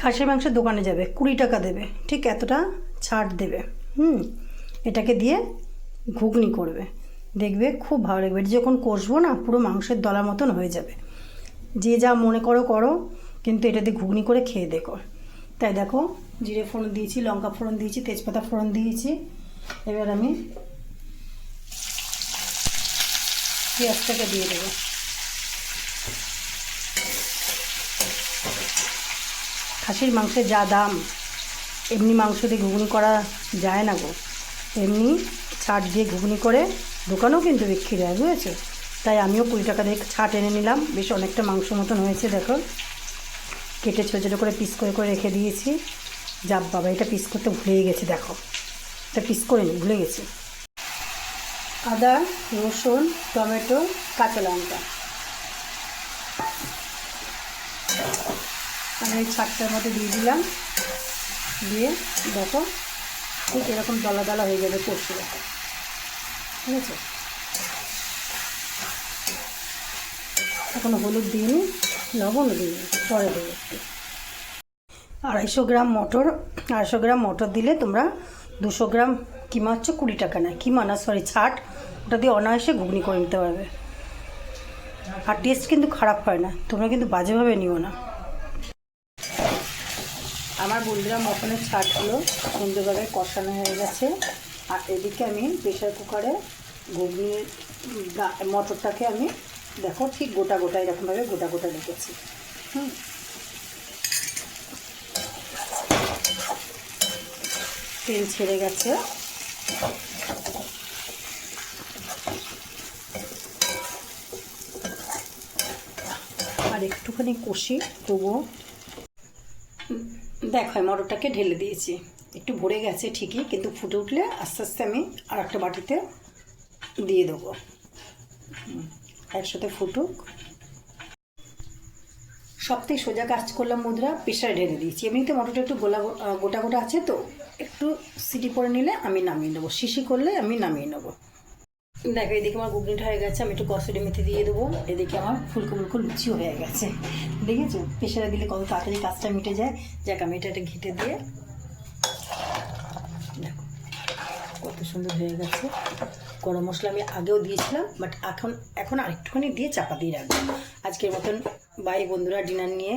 খাসির মাংসের দোকানে যাবে, 20 টাকা দেবে, ঠিক এতটা ছাড় দেবে। এটাকে দিয়ে ঘুগনি করবে, দেখবে খুব ভালো লাগবে। এটা যখন কষবো না, পুরো মাংসের দলার মতন হয়ে যাবে। যে যা মনে করো করো, কিন্তু এটা দিয়ে ঘুগনি করে খেয়ে দেখো। তাই দেখো, জিরে ফোড়ন দিয়েছি, লঙ্কা ফোড়ন দিয়েছি, তেজপাতা ফোড়ন দিয়েছি। এবার আমি পেঁয়াজটাকে দিয়ে দেবো। খাসির মাংসের যা দাম, এমনি মাংস দিয়ে ঘুগনি করা যায় না গো। এমনি ছাট দিয়ে ঘুগনি করে দোকানেও কিন্তু বিক্রি হয়, বুঝেছো? তাই আমিও 20 টাকা দিয়ে ছাট এনে নিলাম। বেশ অনেকটা মাংস মতন হয়েছে, দেখো। কেটে ছোটো ছোটো করে পিস করে করে রেখে দিয়েছি। যাব বাবা, এটা পিস করতে ভুলেই গেছি, দেখো। এটা পিস করে নি, ভুলে গেছি। আদা, রসুন, টমেটো, কাঁচা লঙ্কা আমি এই ছাটটার মধ্যে দিয়ে দিলাম। দিয়ে দেখো, ঠিক এরকম দলা দলা হয়ে যাবে কষলে, ঠিক আছে? এখনো হলুদ দিইনি, লবণও দিইনি, পরে দেবো একটু। 250 গ্রাম মটর দিলে তোমরা 200 গ্রাম কিমা হচ্ছে 20 টাকা নেয়। কিমা না, সরি, ছাট। ওটা দিয়ে অনায়াসে ঘুগনি করে নিতে পারবে। আর টেস্ট কিন্তু খারাপ হয় না, তোমরা কিন্তু বাজেভাবে নিও না। আমার বন্ধুরা মটনের ছাটগুলো সুন্দরভাবে কষানো হয়ে গেছে। আর এদিকে আমি প্রেশার কুকারে ঘুগনির মটরটাকে আমি দেখো ঠিক গোটা গোটা এরকমভাবে গোটা গোটা রেখেছি। তেল ছেড়ে গেছে। আর একটুখানি কষি তবুও। দেখো, মটরটাকে ঢেলে দিয়েছি। একটু ভরে গেছে ঠিকই, কিন্তু ফুটে উঠলে আস্তে আস্তে আমি আর একটা বাটিতে দিয়ে দেবো। একসাথে ফুটুক। সবথেকে সোজা কাজ করলাম বন্ধুরা, প্রেশারে ঢেলে দিয়েছি। এমনিতে মটরটা একটু গোটা গোটা আছে, তো একটু সিটি করে নিলে আমি নামিয়ে নেবো। শিশি করলে আমি নামিয়ে নেবো। দেখো, এদিকে আমার ঘুগনিটা হয়ে গেছে। আমি একটু কসুরি মেথি দিয়ে দেবো। এদিকে আমার ফুলকো ফুলকো লুচিও হয়ে গেছে, দেখেছো? প্রেশারে দিলে কত তাড়াতাড়ি কাজটা মিটে যায়। যাক, আমি এটা ঘেঁটে দিয়ে দেখো কত সুন্দর হয়ে গেছে। গরম মশলা আমি আগেও দিয়েছিলাম, বাট এখন আরেকটুখানি দিয়ে চাপা দিয়ে রাখবো। আজকের মতন বাই বন্ধুরা, ডিনার নিয়ে